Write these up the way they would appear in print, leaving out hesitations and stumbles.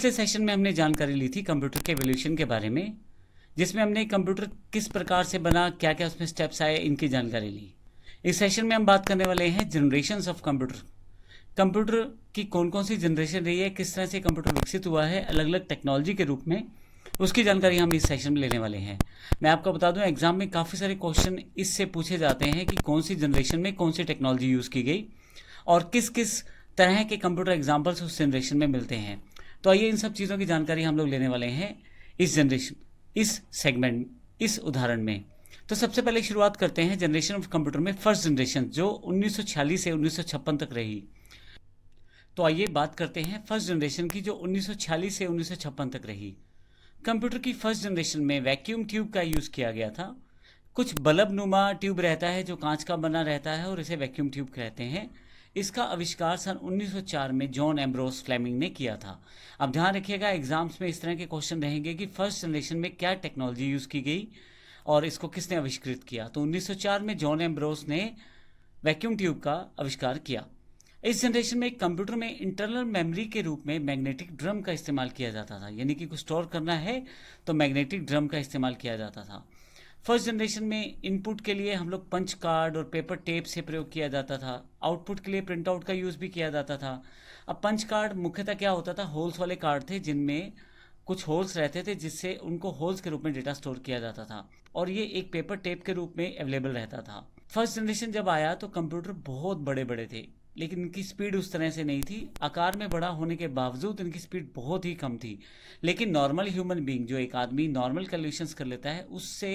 पिछले सेशन में हमने जानकारी ली थी कंप्यूटर के एवोल्यूशन के बारे में, जिसमें हमने कंप्यूटर किस प्रकार से बना, क्या क्या उसमें स्टेप्स आए, इनकी जानकारी ली। इस सेशन में हम बात करने वाले हैं जनरेशन्स ऑफ कंप्यूटर। कंप्यूटर की कौन कौन सी जनरेशन रही है, किस तरह से कंप्यूटर विकसित हुआ है अलग अलग टेक्नोलॉजी के रूप में, उसकी जानकारी हम इस सेशन में लेने वाले हैं। मैं आपको बता दूं, एग्जाम में काफ़ी सारे क्वेश्चन इससे पूछे जाते हैं कि कौन सी जनरेशन में कौन सी टेक्नोलॉजी यूज़ की गई और किस किस तरह के कंप्यूटर एग्जाम्पल्स उस जनरेशन में मिलते हैं। तो आइए इन सब चीज़ों की जानकारी हम लोग लेने वाले हैं इस जनरेशन, इस सेगमेंट, इस उदाहरण में। तो सबसे पहले शुरुआत करते हैं जनरेशन ऑफ कंप्यूटर में फर्स्ट जनरेशन, जो 1946 से 1956 तक रही। तो आइए बात करते हैं फर्स्ट जनरेशन की, जो 1946 से 1956 तक रही। कंप्यूटर की फर्स्ट जनरेशन में वैक्यूम ट्यूब का यूज़ किया गया था। कुछ बल्ब नुमा ट्यूब रहता है जो कांच का बना रहता है और इसे वैक्यूम ट्यूब कहते हैं। इसका आविष्कार सन 1904 में जॉन एम्ब्रोस फ्लेमिंग ने किया था। अब ध्यान रखिएगा, एग्जाम्स में इस तरह के क्वेश्चन रहेंगे कि फर्स्ट जनरेशन में क्या टेक्नोलॉजी यूज़ की गई और इसको किसने आविष्कृत किया। तो 1904 में जॉन एम्ब्रोस ने वैक्यूम ट्यूब का आविष्कार किया। इस जनरेशन में कंप्यूटर में इंटरनल मेमोरी के रूप में मैग्नेटिक ड्रम का इस्तेमाल किया जाता था, यानी कि कुछ स्टोर करना है तो मैग्नेटिक ड्रम का इस्तेमाल किया जाता था। फर्स्ट जनरेशन में इनपुट के लिए हम लोग पंच कार्ड और पेपर टेप से प्रयोग किया जाता था। आउटपुट के लिए प्रिंट आउट का यूज़ भी किया जाता था। अब पंच कार्ड मुख्यतः क्या होता था, होल्स वाले कार्ड थे जिनमें कुछ होल्स रहते थे, जिससे उनको होल्स के रूप में डेटा स्टोर किया जाता था और ये एक पेपर टेप के रूप में अवेलेबल रहता था। फर्स्ट जनरेशन जब आया तो कंप्यूटर बहुत बड़े बड़े थे, लेकिन इनकी स्पीड उस तरह से नहीं थी। आकार में बड़ा होने के बावजूद इनकी स्पीड बहुत ही कम थी, लेकिन नॉर्मल ह्यूमन बीइंग, जो एक आदमी नॉर्मल कैलकुलेशंस कर लेता है, उससे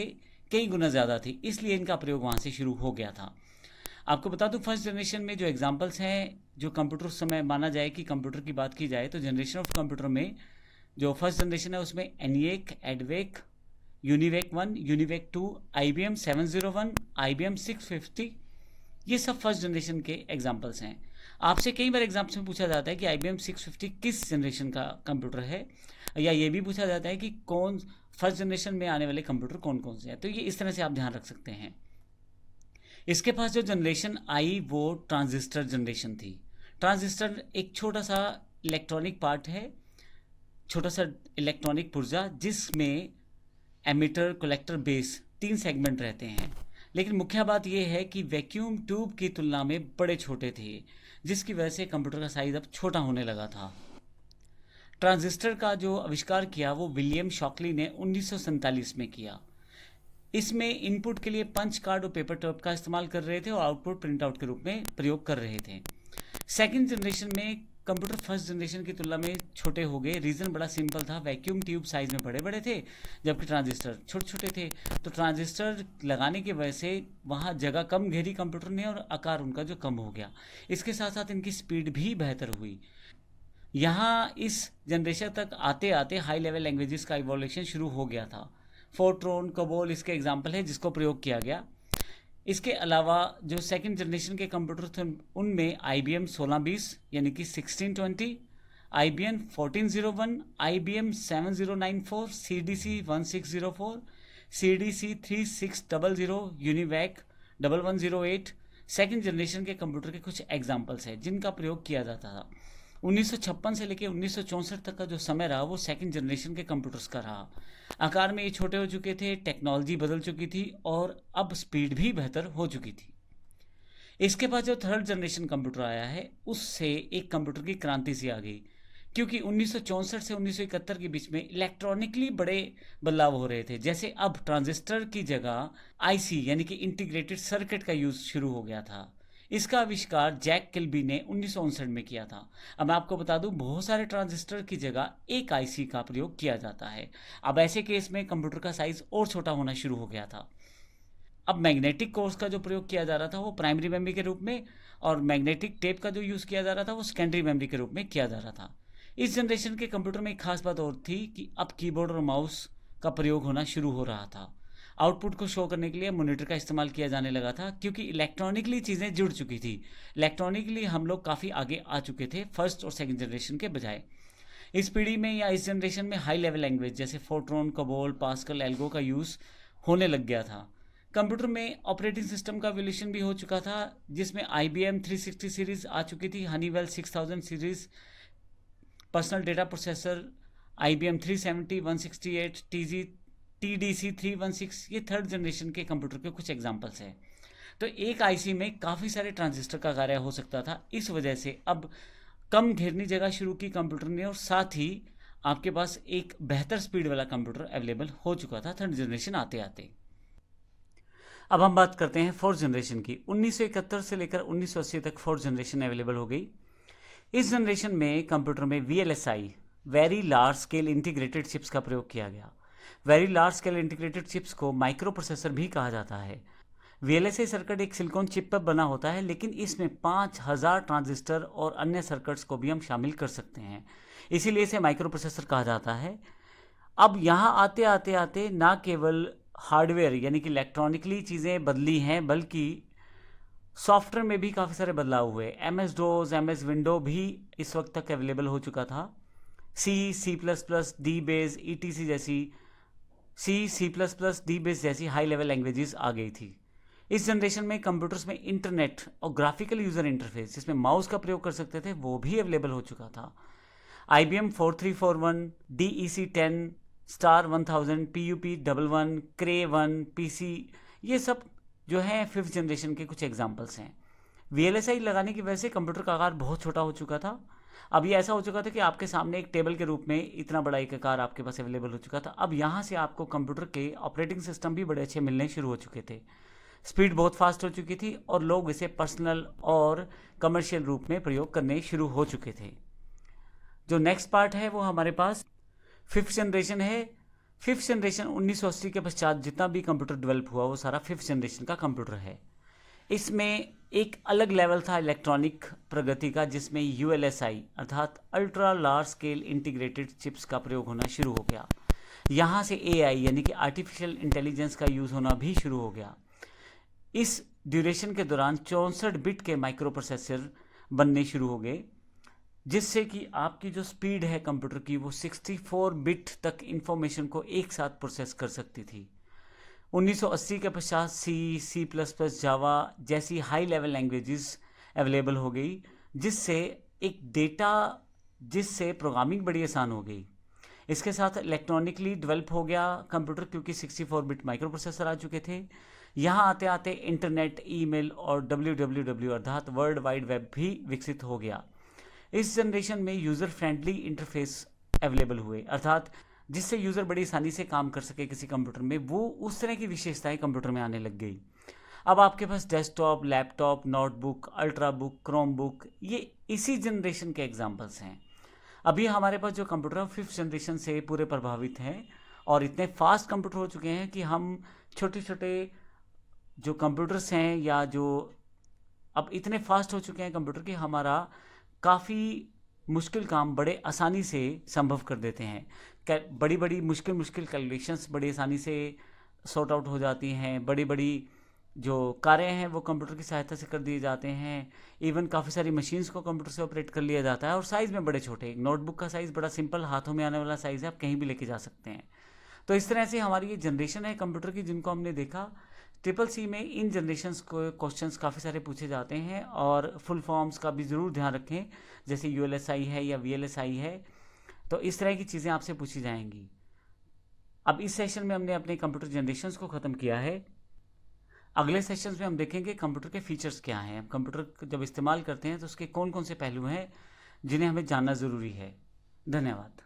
कई गुना ज़्यादा थी, इसलिए इनका प्रयोग वहाँ से शुरू हो गया था। आपको बता दूं, फर्स्ट जनरेशन में जो एग्जांपल्स हैं, जो कंप्यूटर उस समय माना जाए कि कंप्यूटर की बात की जाए तो जनरेशन ऑफ कंप्यूटर में जो फर्स्ट जनरेशन है उसमें ENIAC, एडवेक, UNIVAC 1, UNIVAC 2, IBM 701, IBM 650, ये सब फर्स्ट जनरेशन के एग्जाम्पल्स हैं। आपसे कई बार एग्जाम्स में पूछा जाता है कि IBM 650 किस जनरेशन का कंप्यूटर है, या ये भी पूछा जाता है कि कौन फर्स्ट जनरेशन में आने वाले कंप्यूटर कौन कौन से हैं। तो ये इस तरह से आप ध्यान रख सकते हैं। इसके पास जो जनरेशन आई वो ट्रांजिस्टर जनरेशन थी। ट्रांजिस्टर एक छोटा सा इलेक्ट्रॉनिक पार्ट है, छोटा सा इलेक्ट्रॉनिक पुर्जा, जिसमें एमिटर, कलेक्टर, बेस 3 सेगमेंट रहते हैं। लेकिन मुख्य बात यह है कि वैक्यूम ट्यूब की तुलना में बड़े छोटे थे, जिसकी वजह से कंप्यूटर का साइज अब छोटा होने लगा था। ट्रांजिस्टर का जो आविष्कार किया वो विलियम शॉकली ने 1947 में किया। इसमें इनपुट के लिए पंच कार्ड और पेपर टेप का इस्तेमाल कर रहे थे और आउटपुट प्रिंट आउट के रूप में प्रयोग कर रहे थे। सेकंड जनरेशन में कंप्यूटर फर्स्ट जनरेशन की तुलना में छोटे हो गए। रीज़न बड़ा सिंपल था, वैक्यूम ट्यूब साइज में बड़े बड़े थे जबकि ट्रांजिस्टर छोटे छोटे थे। तो ट्रांजिस्टर लगाने की वजह से वहाँ जगह कम घेरी कंप्यूटर ने और आकार उनका जो कम हो गया। इसके साथ साथ इनकी स्पीड भी बेहतर हुई। यहाँ इस जनरेशन तक आते आते हाई लेवल लैंग्वेजेस का इवोल्यूशन शुरू हो गया था। फोर्ट्रॉन, कोबोल इसके एग्जाम्पल है जिसको प्रयोग किया गया। इसके अलावा जो सेकंड जनरेशन के कंप्यूटर थे उनमें IBM 1620 यानी कि 1620, IBM 1401, IBM 7094, CDC 1604, CDC 3600, UNIVAC 1108 second generation के कंप्यूटर के कुछ एग्जाम्पल्स हैं जिनका प्रयोग किया जाता था। 1956 से लेकर 1964 तक का जो समय रहा वो सेकंड जनरेशन के कंप्यूटर्स का रहा। आकार में ये छोटे हो चुके थे, टेक्नोलॉजी बदल चुकी थी और अब स्पीड भी बेहतर हो चुकी थी। इसके बाद जो थर्ड जनरेशन कंप्यूटर आया है उससे एक कंप्यूटर की क्रांति सी आ गई, क्योंकि 1964 से 1971 के बीच में इलेक्ट्रॉनिकली बड़े बदलाव हो रहे थे। जैसे अब ट्रांजिस्टर की जगह IC यानी कि इंटीग्रेटेड सर्किट का यूज़ शुरू हो गया था। इसका आविष्कार जैक किल्बी ने 1959 में किया था। अब मैं आपको बता दूं, बहुत सारे ट्रांजिस्टर की जगह एक IC का प्रयोग किया जाता है। अब ऐसे केस में कंप्यूटर का साइज और छोटा होना शुरू हो गया था। अब मैग्नेटिक कोर्स का जो प्रयोग किया जा रहा था वो प्राइमरी मेमोरी के रूप में, और मैग्नेटिक टेप का जो यूज़ किया जा रहा था वो सेकेंडरी मेमोरी के रूप में किया जा रहा था। इस जनरेशन के कंप्यूटर में एक खास बात और थी कि अब कीबोर्ड और माउस का प्रयोग होना शुरू हो रहा था। आउटपुट को शो करने के लिए मॉनिटर का इस्तेमाल किया जाने लगा था, क्योंकि इलेक्ट्रॉनिकली चीज़ें जुड़ चुकी थी। इलेक्ट्रॉनिकली हम लोग काफ़ी आगे आ चुके थे फर्स्ट और सेकंड जनरेशन के बजाय। इस पीढ़ी में या इस जनरेशन में हाई लेवल लैंग्वेज जैसे फोर्ट्रॉन, कोबोल, पास्कल, एल्गो का यूज़ होने लग गया था। कंप्यूटर में ऑपरेटिंग सिस्टम का एवोल्यूशन भी हो चुका था, जिसमें IBM 360 सीरीज़ आ चुकी थी, Honeywell 6000 series, personal data processor IBM 370, 168, TDC 316, ये थर्ड जनरेशन के कंप्यूटर के कुछ एग्जांपल्स हैं। तो एक आईसी में काफ़ी सारे ट्रांजिस्टर का कार्य हो सकता था। इस वजह से अब कम घेरनी जगह शुरू की कंप्यूटर ने, और साथ ही आपके पास एक बेहतर स्पीड वाला कंप्यूटर अवेलेबल हो चुका था थर्ड जनरेशन आते आते। अब हम बात करते हैं फोर्थ जनरेशन की। 1971 से लेकर 1980 तक फोर्थ जनरेशन अवेलेबल हो गई। इस जनरेशन में कंप्यूटर में VLSI, very large scale integrated chips का प्रयोग किया गया। Very large scale integrated chips को माइक्रो प्रोसेसर भी कहा जाता है। VLSI सर्किट एक सिलिकॉन चिप पर बना होता है, लेकिन इसमें 5000 ट्रांजिस्टर और अन्य सर्किट्स को भी हम शामिल कर सकते हैं, इसीलिए इसे माइक्रो प्रोसेसर कहा जाता है। अब यहाँ आते आते आते ना केवल हार्डवेयर यानी कि इलेक्ट्रॉनिकली चीज़ें बदली हैं, बल्कि सॉफ्टवेयर में भी काफ़ी सारे बदलाव हुए। MS-DOS, MS विंडो भी इस वक्त तक अवेलेबल हो चुका था। C++, DBase, ETC जैसी C++, DBase जैसी हाई लेवल लैंग्वेजेस आ गई थी। इस जनरेशन में कंप्यूटर्स में इंटरनेट और ग्राफिकल यूज़र इंटरफेस जिसमें माउस का प्रयोग कर सकते थे वो भी अवेलेबल हो चुका था। IBM 4341, DEC10, star 1000, PUP11, Cray 1, PC, ये सब जो है फिफ्थ जनरेशन के कुछ एग्जाम्पल्स हैं। VLSI लगाने की वजह से कंप्यूटर का आकार बहुत छोटा हो चुका था। अब ये ऐसा हो चुका था कि आपके सामने एक टेबल के रूप में इतना बड़ा एक आकार आपके पास अवेलेबल हो चुका था। अब यहाँ से आपको कंप्यूटर के ऑपरेटिंग सिस्टम भी बड़े अच्छे मिलने शुरू हो चुके थे। स्पीड बहुत फास्ट हो चुकी थी और लोग इसे पर्सनल और कमर्शियल रूप में प्रयोग करने शुरू हो चुके थे। जो नेक्स्ट पार्ट है वो हमारे पास फिफ्थ जनरेशन है। फिफ्थ जनरेशन 1980 के पश्चात जितना भी कंप्यूटर डेवलप हुआ वो सारा फिफ्थ जनरेशन का कंप्यूटर है। इसमें एक अलग लेवल था इलेक्ट्रॉनिक प्रगति का, जिसमें ULSI अर्थात ultra large scale integrated chips का प्रयोग होना शुरू हो गया। यहाँ से AI यानी कि आर्टिफिशियल इंटेलिजेंस का यूज़ होना भी शुरू हो गया। इस ड्यूरेशन के दौरान 64 बिट के माइक्रो प्रोसेसर बनने शुरू हो गए, जिससे कि आपकी जो स्पीड है कंप्यूटर की वो 64 बिट तक इंफॉर्मेशन को एक साथ प्रोसेस कर सकती थी। 1980 के पश्चात C++, जावा जैसी हाई लेवल लैंग्वेजेस अवेलेबल हो गई, जिससे प्रोग्रामिंग बड़ी आसान हो गई। इसके साथ इलेक्ट्रॉनिकली डेवलप हो गया कंप्यूटर, क्योंकि 64 बिट माइक्रो प्रोसेसर आ चुके थे। यहाँ आते आते इंटरनेट, ईमेल और WWW अर्थात वर्ल्ड वाइड वेब भी विकसित हो गया। इस जनरेशन में यूज़र फ्रेंडली इंटरफेस अवेलेबल हुए, अर्थात जिससे यूज़र बड़ी आसानी से काम कर सके किसी कंप्यूटर में, वो उस तरह की विशेषताएं कंप्यूटर में आने लग गई। अब आपके पास desktop, laptop, notebook, ultra book, chrome book, ये इसी जनरेशन के एग्जाम्पल्स हैं। अभी हमारे पास जो कंप्यूटर फिफ्थ जनरेशन से पूरे प्रभावित हैं और इतने फास्ट कंप्यूटर हो चुके हैं कि हम छोटे छोटे जो कंप्यूटर्स हैं या जो अब इतने फास्ट हो चुके हैं कंप्यूटर कि हमारा काफ़ी मुश्किल काम बड़े आसानी से संभव कर देते हैं। बड़ी बड़ी मुश्किल कैलकुलेशंस बड़ी आसानी से सॉर्ट आउट हो जाती हैं। बड़ी बड़ी जो कार्य हैं वो कंप्यूटर की सहायता से कर दिए जाते हैं। इवन काफ़ी सारी मशीन्स को कंप्यूटर से ऑपरेट कर लिया जाता है, और साइज़ में बड़े छोटे। नोटबुक का साइज़ बड़ा सिंपल, हाथों में आने वाला साइज़ है, आप कहीं भी लेके जा सकते हैं। तो इस तरह से हमारी ये जनरेशन है कंप्यूटर की, जिनको हमने देखा। CCC में इन जनरेशन्स को क्वेश्चंस काफ़ी सारे पूछे जाते हैं, और फुल फॉर्म्स का भी ज़रूर ध्यान रखें, जैसे ULSI है या VLSI है। तो इस तरह की चीज़ें आपसे पूछी जाएंगी। अब इस सेशन में हमने अपने कंप्यूटर जनरेशन्स को ख़त्म किया है। अगले सेशंस में हम देखेंगे कंप्यूटर के फीचर्स क्या हैं। कंप्यूटर जब इस्तेमाल करते हैं तो उसके कौन कौन से पहलू हैं जिन्हें हमें जानना ज़रूरी है। धन्यवाद।